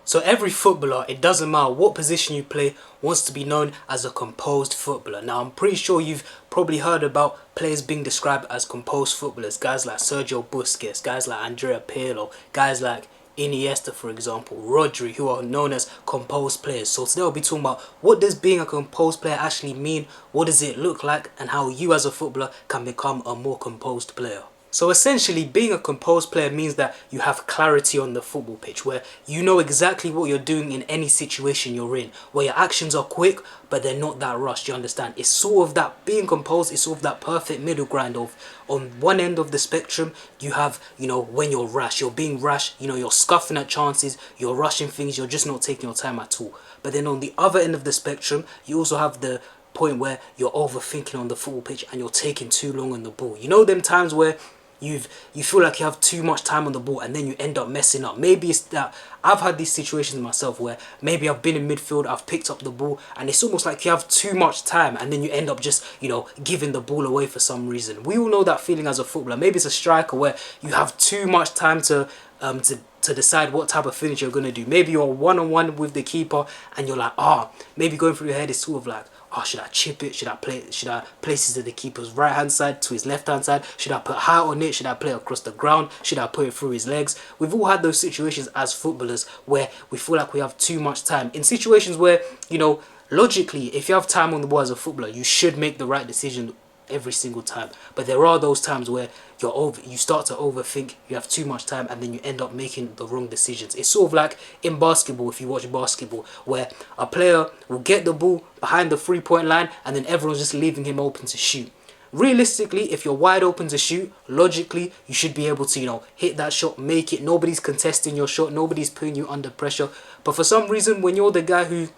So every footballer, it doesn't matter what position you play, wants to be known as a composed footballer. Now I'm pretty sure you've probably heard about players being described as composed footballers. Guys like Sergio Busquets, guys like Andrea Pirlo, guys like Iniesta, for example, Rodri, who are known as composed players. So today I'll be talking about what does being a composed player actually mean, what does it look like, and how you as a footballer can become a more composed player. So essentially, being a composed player means that you have clarity on the football pitch, where you know exactly what you're doing in any situation you're in, where your actions are quick, but they're not that rushed, you understand? It's sort of that, being composed is sort of that perfect middle ground of, on one end of the spectrum, you have, when you're rash, you're being rash, you're scuffing at chances, you're rushing things, you're just not taking your time at all. But then on the other end of the spectrum, you also have the point where you're overthinking on the football pitch and you're taking too long on the ball. You know them times where you feel like you have too much time on the ball and then you end up messing up. Maybe it's that I've had these situations myself where maybe I've been in midfield, I've picked up the ball, and it's almost like you have too much time and then you end up just, giving the ball away for some reason. We all know that feeling as a footballer. Maybe it's a striker where you have too much time to decide what type of finish you're going to do. Maybe you're one-on-one with the keeper and you're like, maybe going through your head is sort of like, should I chip it? Should I place it to the keeper's right hand side, to his left hand side? Should I put high on it? Should I play across the ground? Should I put it through his legs? We've all had those situations as footballers where we feel like we have too much time. In situations where, logically, if you have time on the ball as a footballer, you should make the right decision every single time. But there are those times where you start to overthink, you have too much time, and then you end up making the wrong decisions. It's sort of like in basketball, if you watch basketball, where a player will get the ball behind the 3-point line and then everyone's just leaving him open to shoot. Realistically, if you're wide open to shoot, logically, you should be able to, hit that shot, make it. Nobody's contesting your shot, nobody's putting you under pressure. But for some reason, when you're the guy who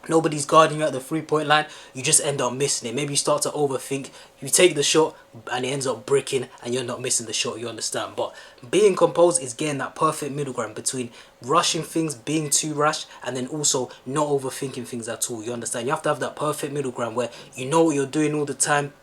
nobody's guarding you at the 3-point line, you just end up missing it. Maybe you start to overthink, you take the shot and it ends up bricking and you're not missing the shot, you understand? But being composed is getting that perfect middle ground between rushing things, being too rash, and then also not overthinking things at all, you understand? You have to have that perfect middle ground where you know what you're doing all the time.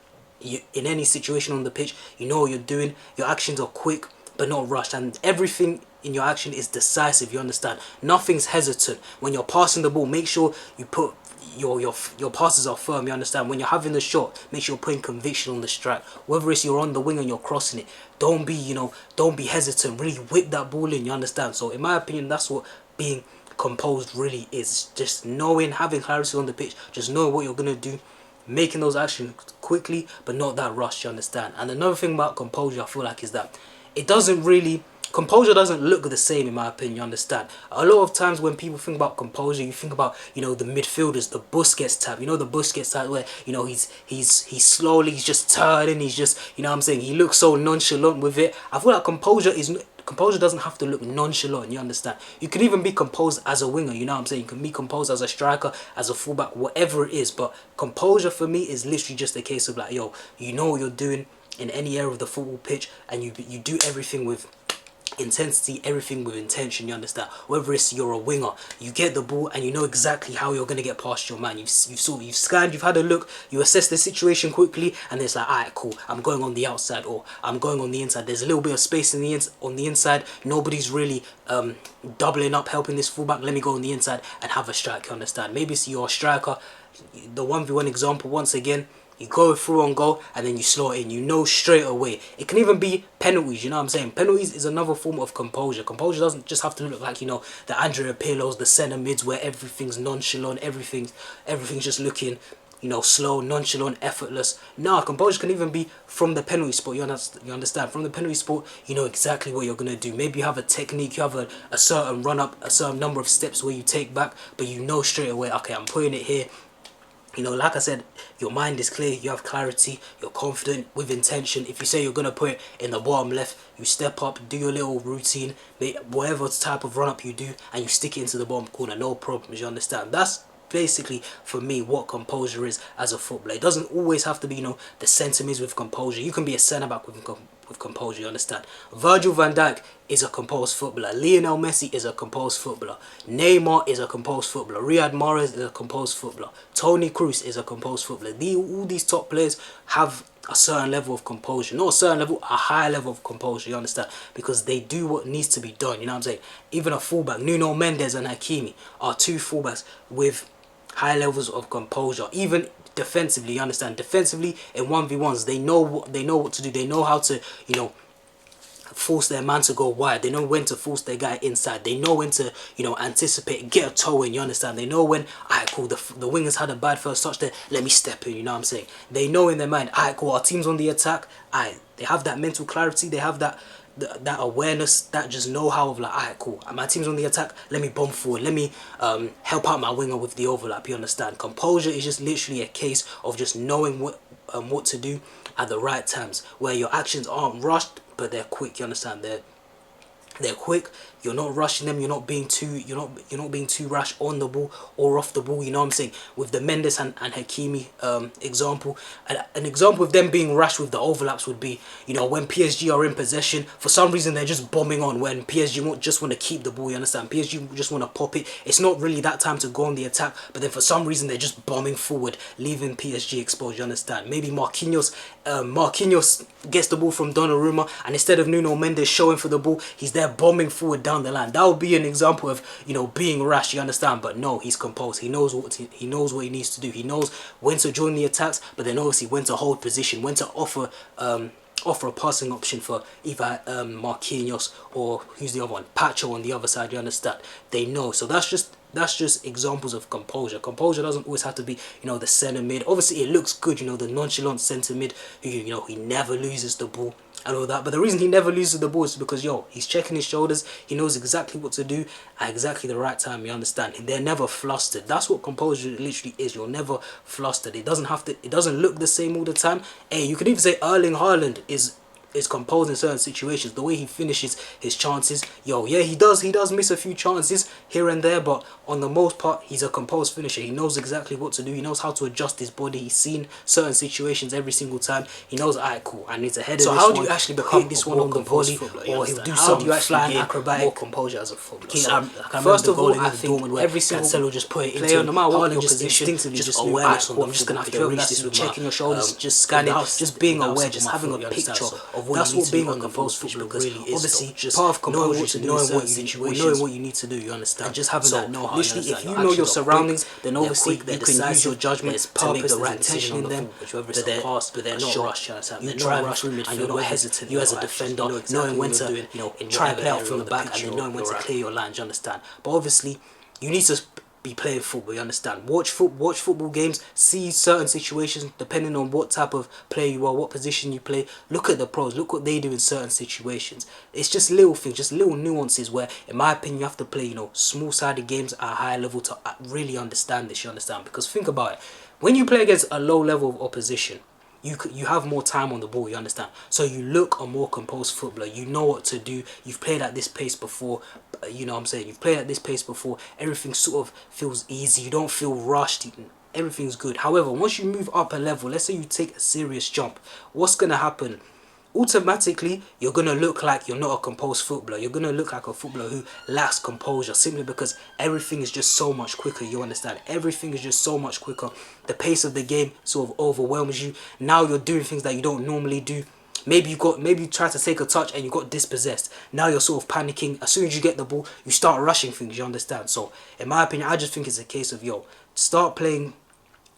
In any situation on the pitch, you know what you're doing, your actions are quick but not rushed, and everything in your action is decisive, you understand? Nothing's hesitant. When you're passing the ball, make sure you put your passes are firm, you understand? When you're having the shot, make sure you're putting conviction on the strike. Whether it's you're on the wing and you're crossing it, don't be hesitant. Really whip that ball in, you understand? So in my opinion, that's what being composed really is. Just knowing, having clarity on the pitch, just knowing what you're gonna do, making those actions quickly but not that rushed, you understand? And another thing about composure, I feel like, is that composure doesn't look the same, in my opinion, you understand? A lot of times when people think about composure, you think about, the midfielders, the Busquets type, the Busquets type where, he's slowly, he's just turning, he's just, he looks so nonchalant with it. I feel like composure doesn't have to look nonchalant, you understand? You can even be composed as a winger, you can be composed as a striker, as a fullback, whatever it is. But composure for me is literally just a case of like, you know what you're doing in any area of the football pitch, and you do everything with intensity, everything with intention, you understand? Whether it's you're a winger, you get the ball and you know exactly how you're going to get past your man. You've scanned, you've had a look, you assess the situation quickly, and it's like, alright, cool, I'm going on the outside or I'm going on the inside. There's a little bit of space on the inside, nobody's really doubling up, helping this fullback, let me go on the inside and have a strike, you understand? Maybe it's your striker, the 1v1 example once again, you go through on goal and then you slow it in. You know straight away. It can even be penalties, you know what I'm saying? Penalties is another form of composure. Composure doesn't just have to look like, the Andrea Pirlo's, the centre mids where everything's nonchalant, everything's just looking, slow, nonchalant, effortless. No, composure can even be from the penalty spot, you understand? From the penalty spot, you know exactly what you're going to do. Maybe you have a technique, you have a certain run-up, a certain number of steps where you take back, but you know straight away, okay, I'm putting it here. Like I said, your mind is clear, you have clarity, you're confident, with intention. If you say you're going to put it in the bottom left, you step up, do your little routine, whatever type of run-up you do, and you stick it into the bottom corner, no problems, you understand? That's basically, for me, what composure is as a footballer. It doesn't always have to be, the centre mids with composure. You can be a centre-back with composure, you understand? Virgil van Dijk is a composed footballer. Lionel Messi is a composed footballer. Neymar is a composed footballer. Riyad Mahrez is a composed footballer. Toni Kroos is a composed footballer. All these top players have a certain level of composure. Not a certain level, a high level of composure, you understand? Because they do what needs to be done, you know what I'm saying? Even a fullback, Nuno Mendes and Hakimi are two fullbacks with high levels of composure. Even defensively, you understand? Defensively in 1v1s, they know what to do. They know how to, you know, force their man to go wide. They know when to force their guy inside. They know when to, you know, anticipate, get a toe in, you understand? They know when, alright, cool, the wingers had a bad first touch there, let me step in, you know what I'm saying? They know in their mind, alright, cool, our team's on the attack, alright, they have that mental clarity, they have that awareness, that just know-how of like, alright, cool, my team's on the attack, let me bomb forward, let me help out my winger with the overlap, you understand? Composure is just literally a case of just knowing what to do at the right times, where your actions aren't rushed, but they're quick, you understand? They're quick. You're not rushing them. You're not being too rash on the ball or off the ball. You know what I'm saying? With the Mendes and Hakimi example, an example of them being rash with the overlaps would be, you know, when PSG are in possession, for some reason they're just bombing on. When PSG just want to keep the ball, you understand? PSG just want to pop it. It's not really that time to go on the attack, but then for some reason they're just bombing forward, leaving PSG exposed. You understand? Maybe Marquinhos gets the ball from Donnarumma, and instead of Nuno Mendes showing for the ball, he's there bombing forward down the line. That would be an example of, you know, being rash, you understand? But no, he's composed. He knows what he needs to do. He knows when to join the attacks, but then obviously when to hold position, when to offer a passing option for either Marquinhos or who's the other one, Pacho on the other side, you understand? They know. So that's just examples of composure. Composure doesn't always have to be, you know, the centre mid. Obviously it looks good, you know, the nonchalant centre mid who, you know, he never loses the ball and all that. But the reason he never loses the ball is because, yo, he's checking his shoulders. He knows exactly what to do at exactly the right time, you understand? They're never flustered. That's what composure literally is. You're never flustered. It doesn't look the same all the time. Hey, you could even say Erling Haaland is composed in certain situations. The way he finishes his chances, yo, yeah, he does miss a few chances here and there, but on the most part, he's a composed finisher. He knows exactly what to do. He knows how to adjust his body. He's seen certain situations every single time. He knows, alright, cool, I need to head. So how do you actually become this one on the volley, or he'll do some flying acrobatic more composure as a footballer? First of all, I think every single Cancelo just put it into no matter what your position, just awareness on. I'm just gonna have to reach this with checking your shoulders, just scanning, just being aware, just having a picture of what that's what being a composed footballer really is. Obviously, just part of composure, knowing what you need to do. You understand? And just having that know-how. Literally, if you know your surroundings, then obviously you can use your judgment to make the right decision in them. Whether it's a pass, but they're not rushed. You drive through midfield, and you're not hesitant. You as a defender, knowing when to, you know, try and play out from the back, and then knowing when to clear your lines. You understand? But obviously, you need to be playing football, you understand? Watch football games, see certain situations depending on what type of player you are, what position you play. Look at the pros, look what they do in certain situations. It's just little things, just little nuances where, in my opinion, you have to play, you know, small-sided games at a high level to really understand this, you understand? Because think about it, when you play against a low level of opposition, you have more time on the ball, you understand? So you look a more composed footballer. You know what to do. You've played at this pace before, you know what I'm saying? You've played at this pace before. Everything sort of feels easy. You don't feel rushed. Everything's good. However, once you move up a level, let's say you take a serious jump, what's going to happen? Automatically, you're going to look like you're not a composed footballer. You're going to look like a footballer who lacks composure, simply because everything is just so much quicker, you understand? Everything is just so much quicker. The pace of the game sort of overwhelms you. Now you're doing things that you don't normally do. Maybe you try to take a touch and you got dispossessed. Now you're sort of panicking. As soon as you get the ball, you start rushing things, you understand? So, in my opinion, I just think it's a case of, yo, start playing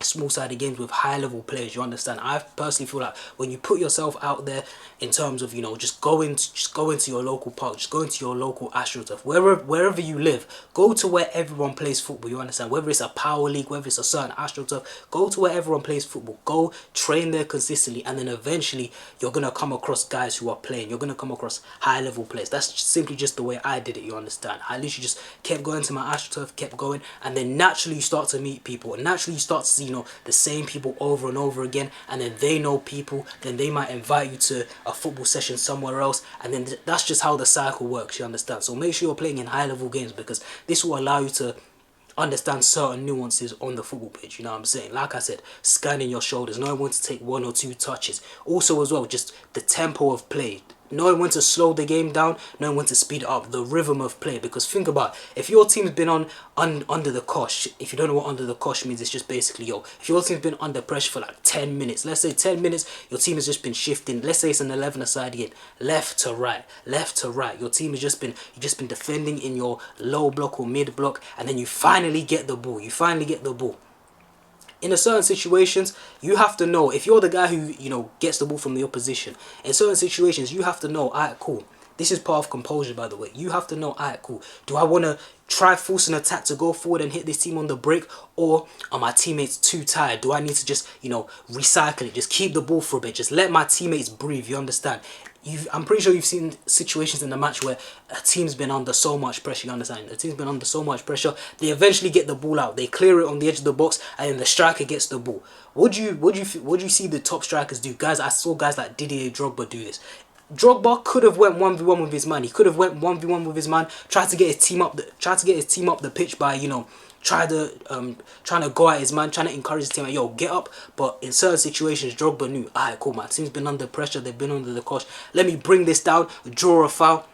small-sided games with high-level players, you understand? I personally feel like when you put yourself out there in terms of, you know, just go into your local park, just go into your local AstroTurf, wherever you live, go to where everyone plays football, you understand? Whether it's a power league, whether it's a certain AstroTurf, go to where everyone plays football, go train there consistently, and then eventually you're going to come across guys who are playing, you're going to come across high-level players. That's simply just the way I did it, you understand? I literally just kept going to my AstroTurf, kept going, and then naturally you start to meet people, and naturally you start to see, you know, the same people over and over again, and then they know people, then they might invite you to a football session somewhere else, and then that's just how the cycle works, you understand? So make sure you're playing in high level games, because this will allow you to understand certain nuances on the football pitch, you know what I'm saying? Like I said, scanning your shoulders, knowing when to take one or two touches. Also as well, just the tempo of play. knowing when to slow the game down, knowing when to speed it up, the rhythm of play. Because think about it, if your team's been under the cosh, if you don't know what under the cosh means, it's just basically, yo, if your team's been under pressure for like 10 minutes, let's say 10 minutes, your team has just been shifting, let's say it's an 11-a-side game, left to right, left to right, your team has just been, you've just been defending in your low block or mid block, and then you finally get the ball, in a certain situations, you have to know, if you're the guy who, gets the ball from the opposition, in certain situations, you have to know, alright, cool. This is part of composure, by the way. You have to know, alright, cool. Do I want to try force an attack to go forward and hit this team on the break? Or are my teammates too tired? Do I need to just, recycle it? Just keep the ball for a bit. Just let my teammates breathe, you understand? I'm pretty sure you've seen situations in the match where a team's been under so much pressure, you understand? A team's been under so much pressure, they eventually get the ball out, they clear it on the edge of the box, and then the striker gets the ball. What do you see the top strikers do? Guys, I saw guys like Didier Drogba do this. Drogba could have went 1v1 with his man. He could have went 1v1 with his man, tried to get his team up the pitch by, trying to go at his man, trying to encourage his team, like, yo, get up. But in certain situations, Drogba knew, alright, cool, my team's been under pressure, they've been under the cosh. Let me bring this down, draw a foul,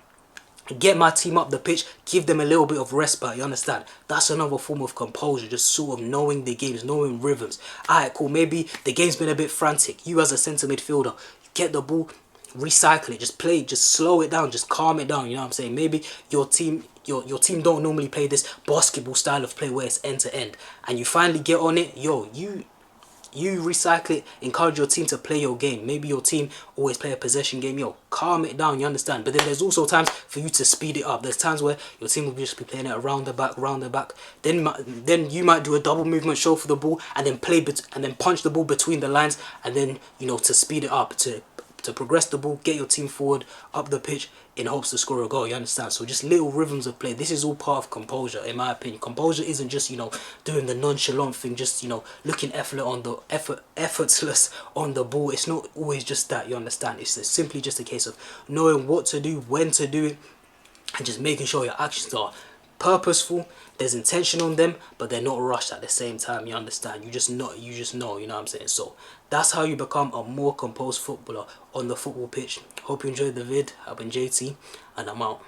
get my team up the pitch, give them a little bit of respite, you understand? That's another form of composure, just sort of knowing the games, knowing rhythms. Alright, cool, maybe the game's been a bit frantic. You as a centre midfielder, get the ball, recycle it, just play, just slow it down, just calm it down, you know what I'm saying? Maybe your team don't normally play this basketball style of play where it's end to end, and you finally get on it, yo, you recycle it, encourage your team to play your game. Maybe your team always play a possession game, yo, calm it down, you understand? But then there's also times for you to speed it up. There's times where your team will just be playing it around the back, then you might do a double movement show for the ball, and then punch the ball between the lines, and then, to speed it up, to progress the ball, get your team forward up the pitch in hopes to score a goal, you understand? So just little rhythms of play. This is all part of composure, in my opinion. Composure isn't just, doing the nonchalant thing, just, looking effortless on the ball. It's not always just that, you understand? It's simply just a case of knowing what to do, when to do it, and just making sure your actions are purposeful, there's intention on them, but they're not rushed at the same time, you understand? You just know, you know what I'm saying? So that's how you become a more composed footballer on the football pitch. Hope you enjoyed the vid. I've been JT, and I'm out.